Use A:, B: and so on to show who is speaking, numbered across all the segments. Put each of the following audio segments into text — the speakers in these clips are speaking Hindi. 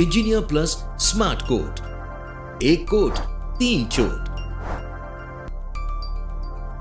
A: इंजीनियर प्लस स्मार्ट कोट, एक कोट 3 चोट।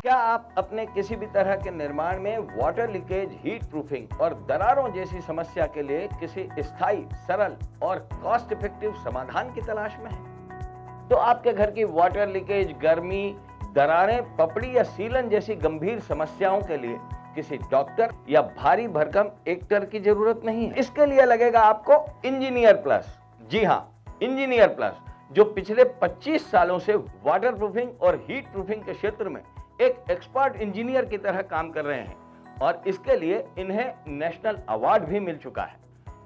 B: क्या आप अपने किसी भी तरह के निर्माण में वाटर लीकेज, हीट प्रूफिंग और दरारों जैसी समस्या के लिए किसी स्थायी, सरल और कॉस्ट इफेक्टिव समाधान की तलाश में हैं? तो आपके घर की वाटर लीकेज, गर्मी, दरारें, पपड़ी या सीलन जैसी गंभीर समस्याओं के लिए किसी डॉक्टर या भारी भरकम एक्टर की जरूरत नहीं है। इसके लिए लगेगा आपको इंजीनियर प्लस। जी हाँ, इंजीनियर प्लस, जो पिछले 25 सालों से वाटर प्रूफिंग और हीट प्रूफिंग के क्षेत्र में एक एक्सपर्ट इंजीनियर की तरह काम कर रहे हैं और इसके लिए इन्हें नेशनल अवार्ड भी मिल चुका है।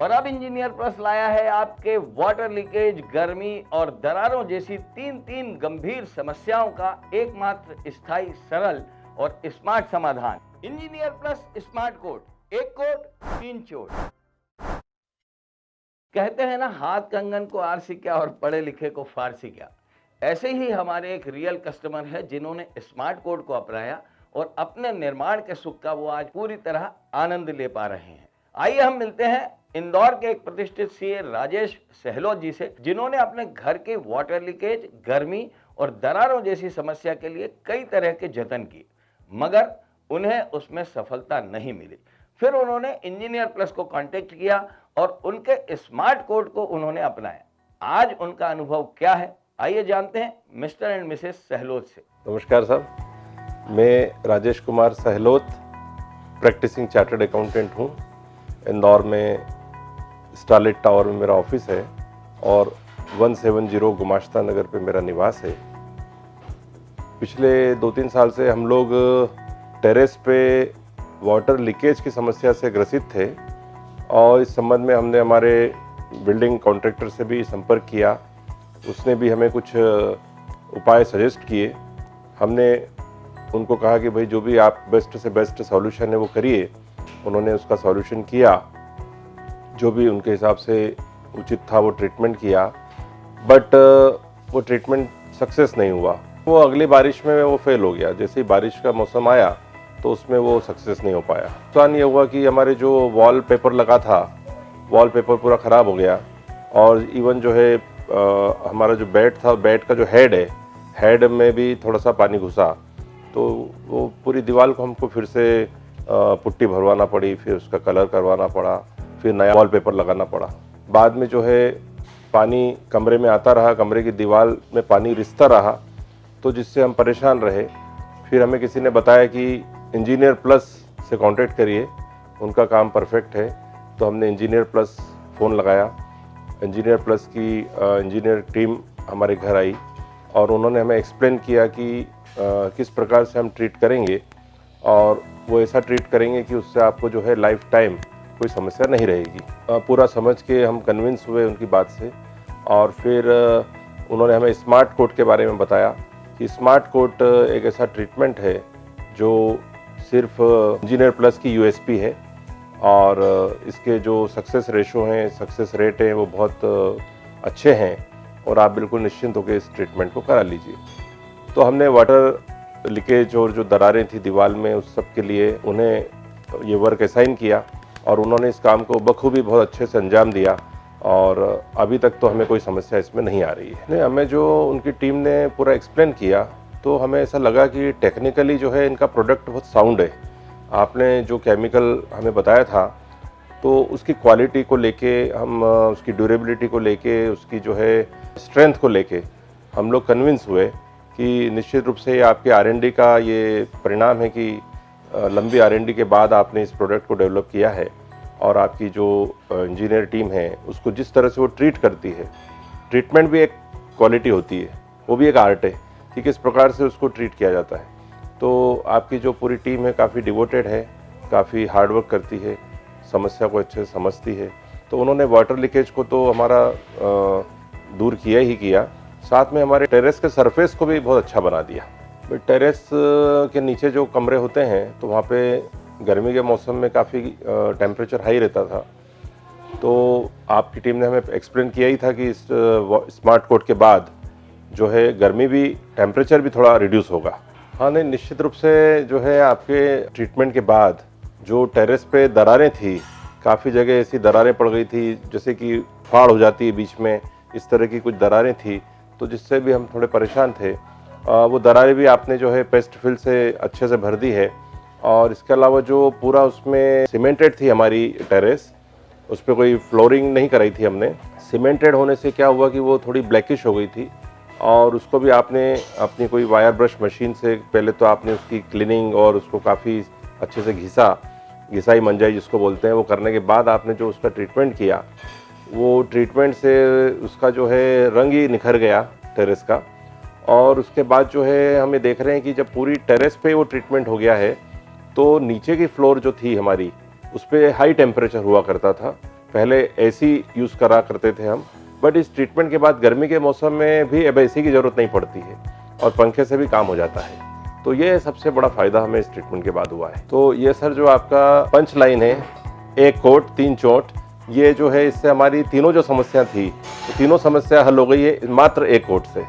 B: और अब इंजीनियर प्लस लाया है आपके वाटर लीकेज, गर्मी और दरारों जैसी तीन गंभीर समस्याओं का एकमात्र स्थायी, सरल और स्मार्ट समाधान। इंजीनियर प्लस स्मार्ट कोट, एक कोट 3 चोट। कहते हैं ना, हाथ कंगन को आरसी क्या और पढ़े लिखे को फारसी क्या। ऐसे ही हमारे एक रियल कस्टमर है जिन्होंने स्मार्ट कोड को अपनाया और अपने निर्माण के सुख का वो आज पूरी तरह आनंद ले पा रहे हैं। आइए हम मिलते हैं इंदौर के एक प्रतिष्ठित सीए राजेश सहलोत जी से, जिन्होंने अपने घर के वाटर लीकेज, गर्मी और दरारों जैसी समस्या के लिए कई तरह के जतन किए, मगर उन्हें उसमें सफलता नहीं मिली। फिर उन्होंने इंजीनियर प्लस को कांटेक्ट किया और उनके स्मार्ट कोड को उन्होंने अपनाया। आज उनका अनुभव क्या है, आइए जानते हैं मिस्टर एंड मिसेस सहलोत से।
C: नमस्कार साहब, मैं Rajesh Kumar Sahlot, practising chartered accountant हूँ। इंदौर में स्टारलाइट टावर में मेरा ऑफिस है और 170 गुमाश्ता नगर पे मेरा निवास है। पिछले 2-3 साल से हम लोग टेरेस पे वाटर लीकेज की समस्या से ग्रसित थे और इस संबंध में हमने हमारे बिल्डिंग कॉन्ट्रैक्टर से भी संपर्क किया। उसने भी हमें कुछ उपाय सजेस्ट किए। हमने उनको कहा कि भाई जो भी आप बेस्ट से बेस्ट सॉल्यूशन है वो करिए। उन्होंने उसका सॉल्यूशन किया, जो भी उनके हिसाब से उचित था वो ट्रीटमेंट किया, बट वो ट्रीटमेंट सक्सेस नहीं हुआ। वो अगली बारिश में वो फेल हो गया। जैसे ही बारिश का मौसम आया तो उसमें वो सक्सेस नहीं हो पाया। नुकसान ये हुआ कि हमारे जो वॉल पेपर लगा था, वॉल पेपर पूरा ख़राब हो गया और इवन जो है हमारा जो बेड था, बेड का जो हेड है, हेड में भी थोड़ा सा पानी घुसा, तो वो पूरी दीवार को हमको फिर से पुट्टी भरवाना पड़ी, फिर उसका कलर करवाना पड़ा, फिर नया वॉलपेपर लगाना पड़ा। बाद में जो है पानी कमरे में आता रहा, कमरे की दीवार में पानी रिसता रहा, तो जिससे हम परेशान रहे। फिर हमें किसी ने बताया कि इंजीनियर प्लस से कांटेक्ट करिए, उनका काम परफेक्ट है। तो हमने इंजीनियर प्लस फ़ोन लगाया। इंजीनियर प्लस की इंजीनियर टीम हमारे घर आई और उन्होंने हमें एक्सप्लेन किया कि किस प्रकार से हम ट्रीट करेंगे और वो ऐसा ट्रीट करेंगे कि उससे आपको जो है लाइफ टाइम कोई समस्या नहीं रहेगी। पूरा समझ के हम कन्विंस हुए उनकी बात से और फिर उन्होंने हमें स्मार्ट कोड के बारे में बताया कि स्मार्ट कोड एक ऐसा ट्रीटमेंट है जो सिर्फ इंजीनियर प्लस की यूएसपी है और इसके जो सक्सेस रेशो हैं, सक्सेस रेट हैं, वो बहुत अच्छे हैं और आप बिल्कुल निश्चिंत होकर इस ट्रीटमेंट को करा लीजिए। तो हमने वाटर लीकेज और जो दरारें थी दीवार में, उस सब के लिए उन्हें ये वर्क असाइन किया और उन्होंने इस काम को बखूबी बहुत अच्छे से अंजाम दिया और अभी तक तो हमें कोई समस्या इसमें नहीं आ रही है। नहीं, हमें जो उनकी टीम ने पूरा एक्सप्लेन किया तो हमें ऐसा लगा कि टेक्निकली जो है इनका प्रोडक्ट बहुत साउंड है। आपने जो केमिकल हमें बताया था तो उसकी क्वालिटी को लेके हम उसकी ड्यूरेबिलिटी को लेके, उसकी जो है स्ट्रेंथ को लेके हम लोग कन्विंस हुए कि निश्चित रूप से आपके R&D का ये परिणाम है कि लंबी R&D के बाद आपने इस प्रोडक्ट को डेवलप किया है और आपकी जो इंजीनियर टीम है उसको जिस तरह से वो ट्रीट करती है, ट्रीटमेंट भी एक क्वालिटी होती है, वो भी एक आर्ट है कि किस प्रकार से उसको ट्रीट किया जाता है। तो आपकी जो पूरी टीम है काफ़ी डिवोटेड है, काफ़ी हार्डवर्क करती है, समस्या को अच्छे से समझती है। तो उन्होंने वाटर लीकेज को तो हमारा दूर किया ही किया, साथ में हमारे टेरेस के सरफेस को भी बहुत अच्छा बना दिया। टेरेस के नीचे जो कमरे होते हैं तो वहाँ पे गर्मी के मौसम में काफ़ी टेम्परेचर हाई रहता था। तो आपकी टीम ने हमें एक्सप्लेन किया ही था कि इस स्मार्ट कोड के बाद जो है गर्मी भी, टेम्परेचर भी थोड़ा रिड्यूस होगा। हाँ, नहीं, निश्चित रूप से जो है आपके ट्रीटमेंट के बाद जो टेरेस पे दरारें थी काफ़ी जगह ऐसी दरारें पड़ गई थी, जैसे कि फाड़ हो जाती है बीच में, इस तरह की कुछ दरारें थी, तो जिससे भी हम थोड़े परेशान थे। वो दरारें भी आपने जो है पेस्ट फिल से अच्छे से भर दी है। और इसके अलावा जो पूरा उसमें सीमेंटेड थी हमारी टेरेस, उस पर कोई फ्लोरिंग नहीं कराई थी हमने। सीमेंटेड होने से क्या हुआ कि वो थोड़ी ब्लैकिश हो गई थी, और उसको भी आपने अपनी कोई वायर ब्रश मशीन से पहले तो आपने उसकी क्लीनिंग और उसको काफ़ी अच्छे से घिसाई मंजाई जिसको बोलते हैं, वो करने के बाद आपने जो उसका ट्रीटमेंट किया, वो ट्रीटमेंट से उसका जो है रंग ही निखर गया टेरेस का। और उसके बाद जो है हमें देख रहे हैं कि जब पूरी टेरेस पे वो ट्रीटमेंट हो गया है, तो नीचे की फ्लोर जो थी हमारी, उस पर हाई टेम्परेचर हुआ करता था। पहले एसी यूज़ करा करते थे हम, बट इस ट्रीटमेंट के बाद गर्मी के मौसम में भी अब एसी की ज़रूरत नहीं पड़ती है और पंखे से भी काम हो जाता है। तो ये सबसे बड़ा फ़ायदा हमें इस ट्रीटमेंट के बाद हुआ है। तो ये सर जो आपका पंच लाइन है, एक कोट तीन चोट, ये जो है इससे हमारी तीनों जो समस्या थी, तो तीनों समस्या हल हो गई है मात्र एक कोट से।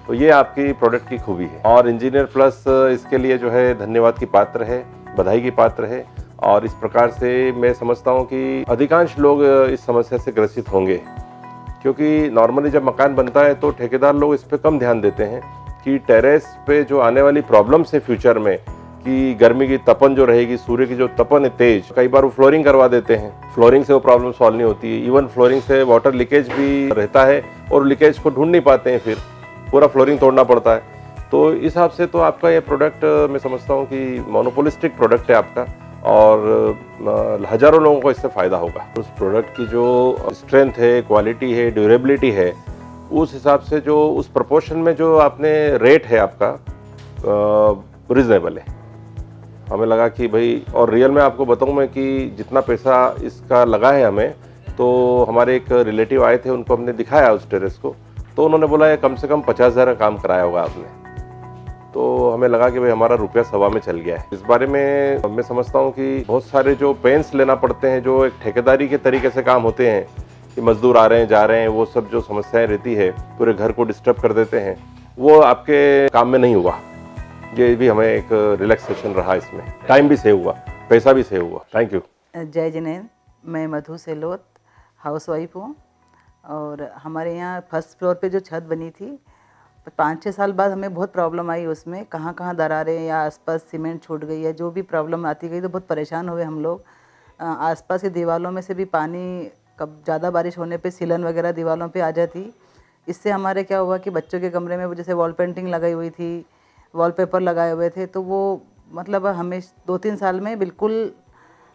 C: तो ये आपकी प्रोडक्ट की खूबी है, और इंजीनियर प्लस इसके लिए जो है धन्यवाद की पात्र है, बधाई की पात्र है। और इस प्रकार से मैं समझता हूँ कि अधिकांश लोग इस समस्या से ग्रसित होंगे, क्योंकि नॉर्मली जब मकान बनता है तो ठेकेदार लोग इस पर कम ध्यान देते हैं कि टेरेस पे जो आने वाली प्रॉब्लम्स है फ्यूचर में, कि गर्मी की तपन जो रहेगी, सूर्य की जो तपन है तेज, कई बार वो फ्लोरिंग करवा देते हैं। फ्लोरिंग से वो प्रॉब्लम सॉल्व नहीं होती है। इवन फ्लोरिंग से वाटर लीकेज भी रहता है, और लीकेज को ढूंढ नहीं पाते हैं, फिर पूरा फ्लोरिंग तोड़ना पड़ता है। तो इस हिसाब से तो आपका ये प्रोडक्ट मैं समझता हूँ कि मोनोपोलिस्टिक प्रोडक्ट है आपका, और हज़ारों लोगों को इससे फ़ायदा होगा। उस प्रोडक्ट की जो स्ट्रेंथ है, क्वालिटी है, ड्यूरेबिलिटी है, उस हिसाब से जो उस प्रोपोर्शन में जो आपने रेट है आपका रिजनेबल है। हमें लगा कि भाई, और रियल में आपको बताऊं मैं कि जितना पैसा इसका लगा है हमें, तो हमारे एक रिलेटिव आए थे, उनको हमने दिखाया उस टेरेस को, तो उन्होंने बोला ये कम से कम 50,000 का काम कराया होगा आपने। तो हमें लगा कि भाई हमारा रुपया सवा में चल गया है। इस बारे में मैं समझता हूँ कि बहुत सारे जो पेंस लेना पड़ते हैं, जो एक ठेकेदारी के तरीके से काम होते हैं कि मजदूर आ रहे हैं जा रहे हैं, वो सब जो समस्याएं रहती है, पूरे घर को डिस्टर्ब कर देते हैं, वो आपके काम में नहीं हुआ। ये भी हमें एक रिलैक्सेशन रहा, इसमें टाइम भी सेव हुआ, पैसा भी सेव हुआ। Thank you.
D: जय जिनेंद्र, मैं मधु सेलोत हाउसवाइफ हूँ, और हमारे यहाँ फर्स्ट फ्लोर पे जो छत बनी थी, 5-6 साल बाद हमें बहुत प्रॉब्लम आई उसमें, कहाँ कहाँ दरारें या आसपास सीमेंट छूट गई है, जो भी प्रॉब्लम आती गई तो बहुत परेशान हुए हम लोग। आसपास की दीवारों में से भी पानी, कब ज़्यादा बारिश होने पे सीलन वगैरह दीवारों पे आ जाती। इससे हमारे क्या हुआ कि बच्चों के कमरे में वो जैसे वॉल पेंटिंग लगाई हुई थी, वॉलपेपर लगाए हुए थे, तो वो मतलब हमें 2-3 साल में बिल्कुल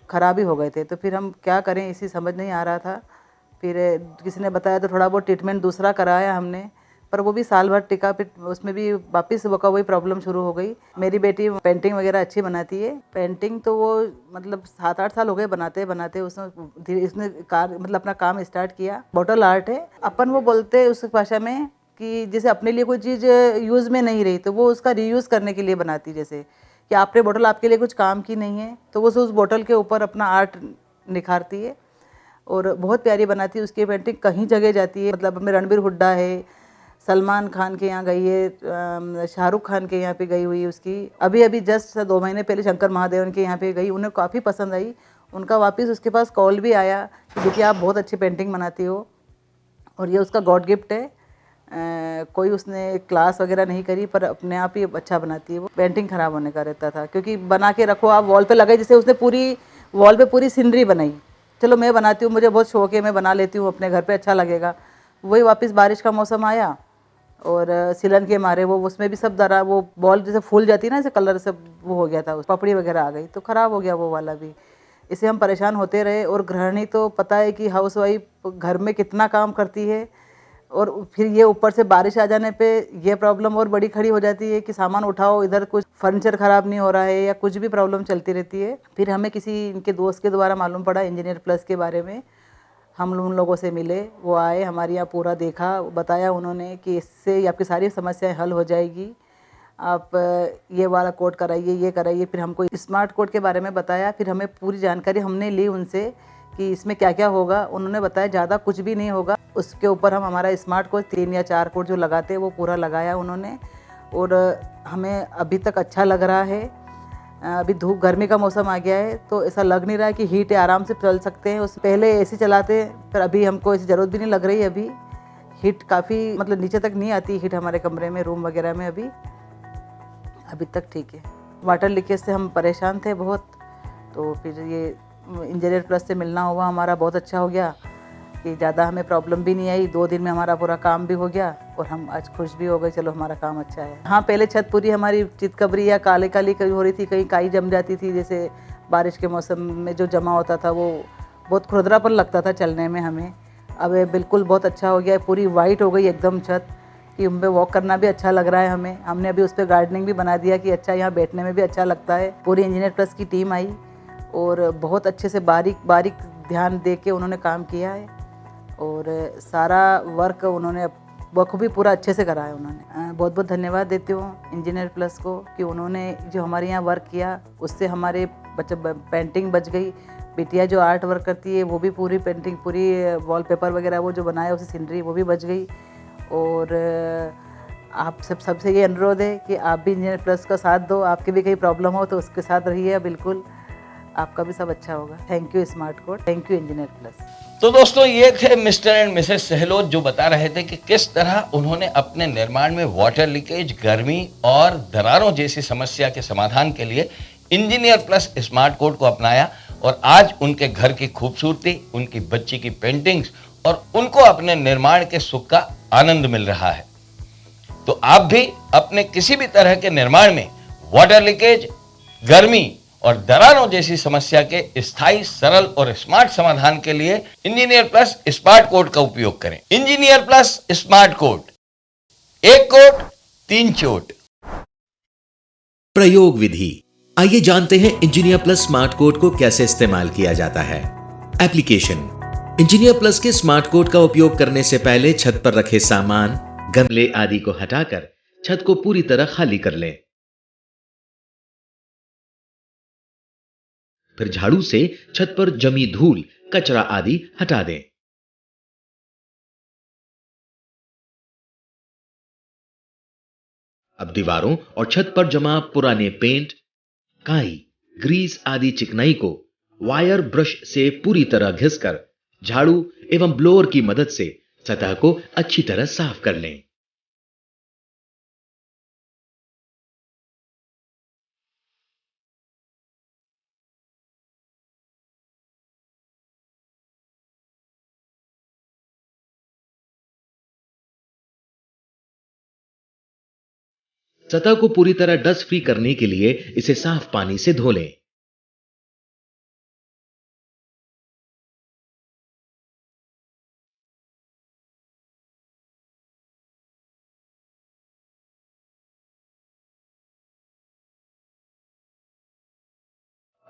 D: ख़राब ही हो गए थे। तो फिर हम क्या करें, इसी समझ नहीं आ रहा था। फिर किसी ने बताया तो थोड़ा बहुत ट्रीटमेंट दूसरा कराया हमने, पर वो भी साल भर टिका, फिर उसमें भी वापस वही प्रॉब्लम शुरू हो गई। मेरी बेटी पेंटिंग वगैरह अच्छी बनाती है। पेंटिंग तो वो मतलब 7-8 साल हो गए बनाते बनाते, उसने मतलब अपना काम स्टार्ट किया। बॉटल आर्ट है, अपन वो बोलते हैं उस भाषा में कि जैसे अपने लिए कोई चीज़ यूज़ में नहीं रही तो वो उसका रीयूज़ करने के लिए बनाती। जैसे कि आपने बोतल आपके लिए कुछ काम की नहीं है, तो वो उस बोतल के ऊपर अपना आर्ट निखारती है, और बहुत प्यारी बनाती है। उसकी पेंटिंग कहीं जगह जाती है, मतलब हमें रणबीर हुड्डा है, सलमान खान के यहाँ गई है, शाहरुख खान के यहाँ पे गई हुई है उसकी। अभी जस्ट 2 महीने पहले शंकर महादेवन के यहाँ पे गई, उन्हें काफ़ी पसंद आई। उनका वापस उसके पास कॉल भी आया कि देखिए आप बहुत अच्छी पेंटिंग बनाती हो, और ये उसका गॉड गिफ्ट है। कोई उसने क्लास वगैरह नहीं करी, पर अपने आप ही अच्छा बनाती है वो। पेंटिंग ख़राब होने का रहता था, क्योंकि बना के रखो आप वॉल पे लगाई, जैसे उसने पूरी वॉल पे पूरी सीनरी बनाई। चलो मैं बनाती हूँ, मुझे बहुत शौक है, मैं बना लेती हूँ अपने घर पे, अच्छा लगेगा। वही वापस बारिश का मौसम आया, और सिलन के मारे वो उसमें भी सब दरा, वो बॉल जैसे फूल जाती है ना, ऐसे कलर सब वो हो गया था, उस पपड़ी वगैरह आ गई, तो ख़राब हो गया वो वाला भी। इससे हम परेशान होते रहे। और गृहिणी तो पता है कि हाउसवाइफ घर में कितना काम करती है, और फिर ये ऊपर से बारिश आ जाने पे ये प्रॉब्लम और बड़ी खड़ी हो जाती है कि सामान उठाओ, इधर कुछ फर्नीचर ख़राब नहीं हो रहा है या कुछ भी प्रॉब्लम चलती रहती है। फिर हमें किसी इनके दोस्त के द्वारा मालूम पड़ा इंजीनियर प्लस के बारे में। हम उन लोगों से मिले, वो आए, हमारे यहाँ पूरा देखा, बताया उन्होंने कि इससे आपकी सारी समस्याएं हल हो जाएगी, आप ये वाला कोड कराइए, ये कराइए। फिर हमको स्मार्ट कोड के बारे में बताया, फिर हमें पूरी जानकारी हमने ली उनसे कि इसमें क्या क्या होगा। उन्होंने बताया ज़्यादा कुछ भी नहीं होगा। उसके ऊपर हम हमारा स्मार्ट कोड 3 या 4 कोड जो लगाते हैं वो पूरा लगाया उन्होंने, और हमें अभी तक अच्छा लग रहा है। अभी धूप गर्मी का मौसम आ गया है तो ऐसा लग नहीं रहा है कि हीट है, आराम से चल सकते हैं। उससे पहले एसी चलाते पर अभी हमको ऐसी ज़रूरत भी नहीं लग रही है। अभी हीट काफ़ी मतलब नीचे तक नहीं आती हीट हमारे कमरे में, रूम वगैरह में। अभी तक ठीक है। वाटर लीकेज से हम परेशान थे बहुत, तो फिर ये इंजीनियर प्लस से मिलना हुआ हमारा, बहुत अच्छा हो गया कि ज़्यादा हमें प्रॉब्लम भी नहीं आई। 2 दिन में हमारा पूरा काम भी हो गया और हम आज खुश भी हो गए, चलो हमारा काम अच्छा है। हाँ, पहले छत पूरी हमारी चितकबरी या काले काली कहीं हो रही थी, कहीं काई जम जाती थी, जैसे बारिश के मौसम में जो जमा होता था वो बहुत खुरदरापन लगता था चलने में हमें। अब ये बिल्कुल बहुत अच्छा हो गया है, पूरी वाइट हो गई एकदम छत कि उन पर वॉक करना भी अच्छा लग रहा है हमें। हमने अभी उस पर गार्डनिंग भी बना दिया कि अच्छा यहाँ बैठने में भी अच्छा लगता है। पूरी इंजीनियर प्लस की टीम आई और बहुत अच्छे से बारीक बारीक ध्यान दे के उन्होंने काम किया है और सारा वर्क उन्होंने बखूबी पूरा अच्छे से करा है उन्होंने। बहुत बहुत धन्यवाद देती हूँ इंजीनियर प्लस को कि उन्होंने जो हमारे यहाँ वर्क किया उससे हमारे पेंटिंग बच गई। बिटिया जो आर्ट वर्क करती है वो भी पूरी पेंटिंग, पूरी वॉलपेपर वगैरह वो जो बनाया उसे सीनरी वो भी बच गई। और आप सबसे ये अनुरोध है कि आप भी इंजीनियर प्लस का साथ दो। आपकी भी कहीं प्रॉब्लम हो तो उसके साथ रहिए, बिल्कुल आपका भी सब अच्छा होगा। Thank you smart code, thank you engineer plus.
B: तो दोस्तों, ये थे मिस्टर एंड मिसेस सहलोत जो बता रहे थे कि किस तरह उन्होंने अपने निर्माण में वाटर लीकेज, गर्मी और दरारों जैसी समस्या के समाधान के लिए इंजीनियर प्लस स्मार्ट कोड को अपनाया और आज उनके घर की खूबसूरती, उनकी बच्ची की पेंटिंग्स और उनको अपने निर्माण के सुख का आनंद मिल रहा है। तो आप भी अपने किसी भी तरह के निर्माण में वाटर लीकेज, गर्मी और दरारों जैसी समस्या के स्थायी, सरल और स्मार्ट समाधान के लिए इंजीनियर प्लस स्मार्ट कोड का उपयोग करें। इंजीनियर प्लस स्मार्ट कोड, एक कोट 3 चोट।
A: प्रयोग विधि। आइए जानते हैं इंजीनियर प्लस स्मार्ट कोड को कैसे इस्तेमाल किया जाता है। एप्लीकेशन। इंजीनियर प्लस के स्मार्ट कोड का उपयोग करने से पहले छत पर रखे सामान, गमले आदि को हटाकर छत को पूरी तरह खाली कर लें। फिर झाड़ू से छत पर जमी धूल, कचरा आदि हटा दें। अब दीवारों और छत पर जमा पुराने पेंट, काई, ग्रीस आदि चिकनाई को वायर ब्रश से पूरी तरह घिसकर झाड़ू एवं ब्लोअर की मदद से सतह को अच्छी तरह साफ कर लें। सतह को पूरी तरह डस्ट फ्री करने के लिए इसे साफ पानी से धो लें।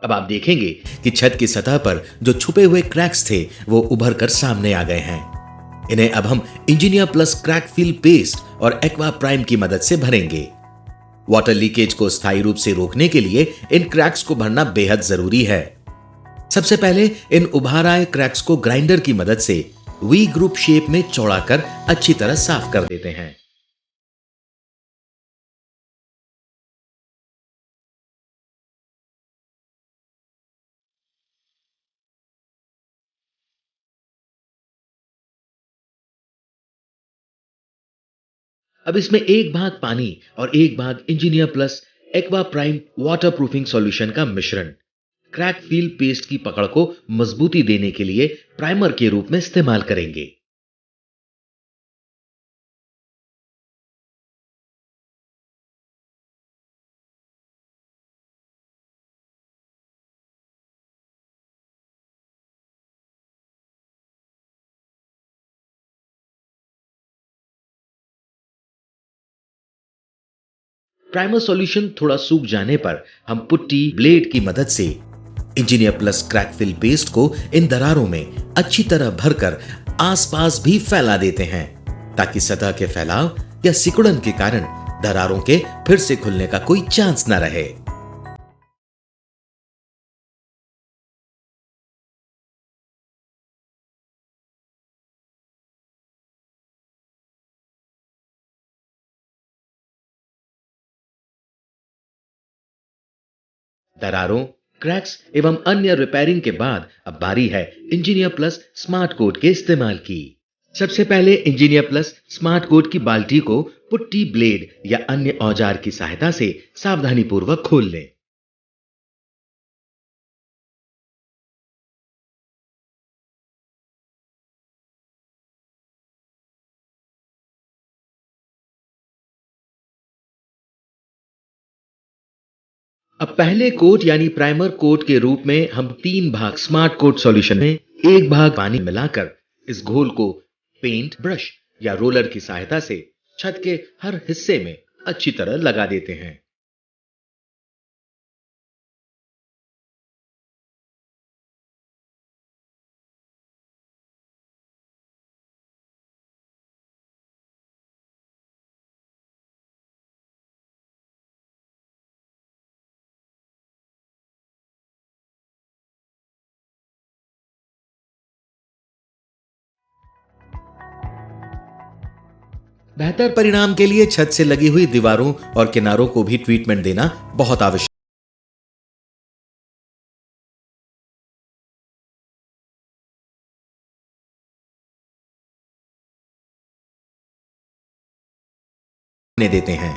A: अब आप देखेंगे कि छत की सतह पर जो छुपे हुए क्रैक्स थे वो उभर कर सामने आ गए हैं। इन्हें अब हम Engineer Plus crack fill paste और एक्वा प्राइम की मदद से भरेंगे। वाटर लीकेज को स्थायी रूप से रोकने के लिए इन क्रैक्स को भरना बेहद जरूरी है। सबसे पहले इन उभार आए क्रैक्स को ग्राइंडर की मदद से वी ग्रुप शेप में चौड़ा कर अच्छी तरह साफ कर देते हैं। अब इसमें एक भाग पानी और एक भाग engineer plus aqua prime water proofing solution का मिश्रण क्रैक फील पेस्ट की पकड़ को मजबूती देने के लिए प्राइमर के रूप में इस्तेमाल करेंगे। प्राइमर सॉल्यूशन थोड़ा सूख जाने पर हम पुट्टी ब्लेड की मदद से Engineer Plus crack fill paste को इन दरारों में अच्छी तरह भरकर आसपास भी फैला देते हैं ताकि सतह के फैलाव या सिकुड़न के कारण दरारों के फिर से खुलने का कोई चांस न रहे। दरारों, क्रैक्स एवं अन्य रिपेयरिंग के बाद अब बारी है इंजीनियर प्लस स्मार्ट कोट के इस्तेमाल की। सबसे पहले इंजीनियर प्लस स्मार्ट कोट की बाल्टी को पुट्टी, ब्लेड या अन्य औजार की सहायता से सावधानीपूर्वक खोल लें। अब पहले कोट यानी प्राइमर कोट के रूप में हम 3 भाग स्मार्ट कोट सॉल्यूशन में 1 भाग पानी मिलाकर इस घोल को पेंट ब्रश या रोलर की सहायता से छत के हर हिस्से में अच्छी तरह लगा देते हैं। बेहतर परिणाम के लिए छत से लगी हुई दीवारों और किनारों को भी ट्रीटमेंट देना बहुत आवश्यक देते हैं।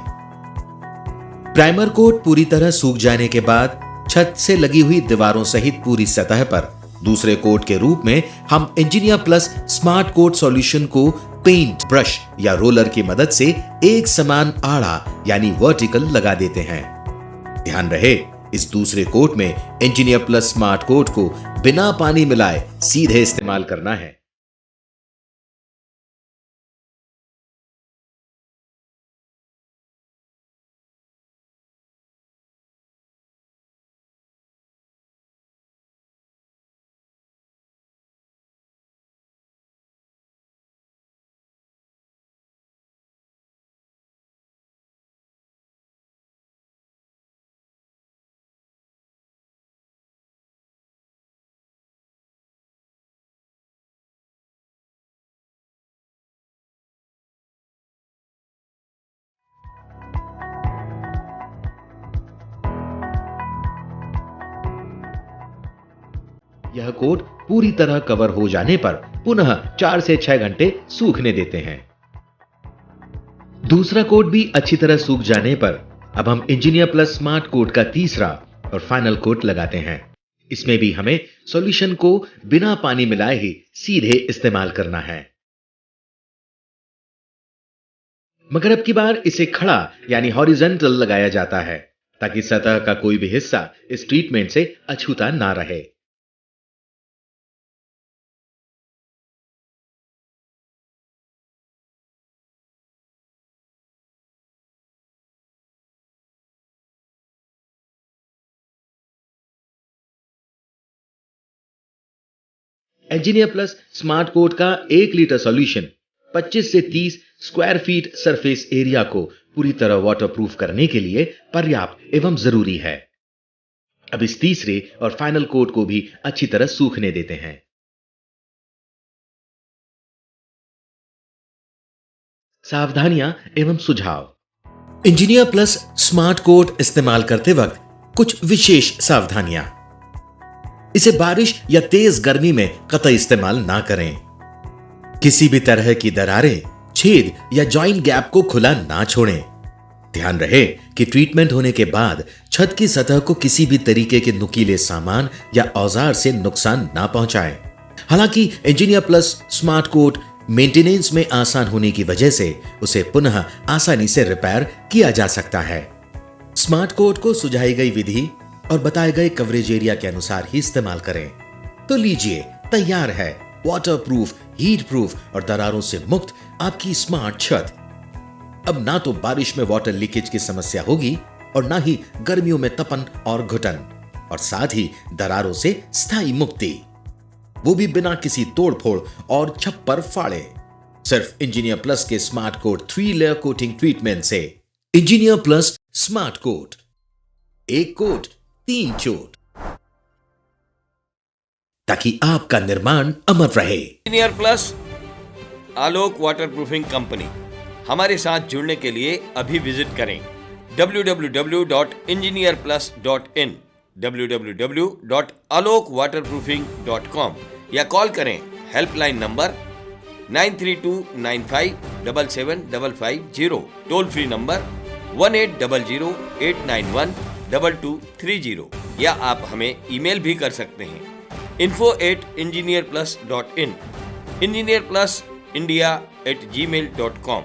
A: प्राइमर कोट पूरी तरह सूख जाने के बाद छत से लगी हुई दीवारों सहित पूरी सतह पर दूसरे कोट के रूप में हम Engineer Plus Smart Coat solution को पेंट ब्रश या रोलर की मदद से एक समान आड़ा यानी वर्टिकल लगा देते हैं। ध्यान रहे, इस दूसरे कोट में इंजीनियर प्लस स्मार्ट कोट को बिना पानी मिलाए सीधे इस्तेमाल करना है। यह कोट पूरी तरह कवर हो जाने पर पुनः 4 से 6 घंटे सूखने देते हैं। दूसरा कोट भी अच्छी तरह सूख जाने पर अब हम इंजीनियर प्लस स्मार्ट कोट का तीसरा और फाइनल कोट लगाते हैं। इसमें भी हमें सॉल्यूशन को बिना पानी मिलाए ही सीधे इस्तेमाल करना है, मगर अब की बार इसे खड़ा यानी हॉरिजॉन्टल लगाया जाता है ताकि सतह का कोई भी हिस्सा इस ट्रीटमेंट से अछूता ना रहे। इंजीनियर प्लस स्मार्ट कोट का 1 लीटर सॉल्यूशन 25 से 30 स्क्वायर फीट सरफेस एरिया को पूरी तरह वाटरप्रूफ करने के लिए पर्याप्त एवं जरूरी है। अब इस तीसरे और फाइनल कोट को भी अच्छी तरह सूखने देते हैं। सावधानियां एवं सुझाव। इंजीनियर प्लस स्मार्ट कोट इस्तेमाल करते वक्त कुछ विशेष सावधानियां। इसे बारिश या तेज गर्मी में कतई इस्तेमाल ना करें। किसी भी तरह की दरारें, छेद या जॉइंट गैप को खुला ना छोड़ें। ध्यान रहे कि ट्रीटमेंट होने के बाद छत की सतह को किसी भी तरीके के नुकीले सामान या औजार से नुकसान ना पहुंचाएं। हालांकि Engineer Plus Smart Coat maintenance में आसान होने की वजह से उसे पुनः आसानी से रिपेयर किया जा सकता है। स्मार्ट कोट को सुझाई गई विधि और बताए गए कवरेज एरिया के अनुसार ही इस्तेमाल करें। तो लीजिए, तैयार है वाटरप्रूफ, हीट प्रूफ और दरारों से मुक्त आपकी स्मार्ट छत। अब ना तो बारिश में वाटर लीकेज की समस्या होगी और ना ही गर्मियों में तपन और घुटन, और साथ ही दरारों से स्थायी मुक्ति, वो भी बिना किसी तोड़फोड़ और छप्पर फाड़े। सिर्फ इंजीनियर प्लस के Smart Coat 3 layer coating treatment से। इंजीनियर प्लस स्मार्ट कोट, एक कोट 3 चोट, ताकि आपका निर्माण अमर रहे।
B: Engineer Plus Alok waterproofing company. हमारे साथ जुड़ने के लिए अभी विजिट करें www.engineerplus.in।
E: www.alokwaterproofing.com या कॉल करें helpline number 9329577550, toll free number 1800-891-2230 या आप हमें ईमेल भी कर सकते हैं info@engineerplus.in, engineerplusindia@gmail.com।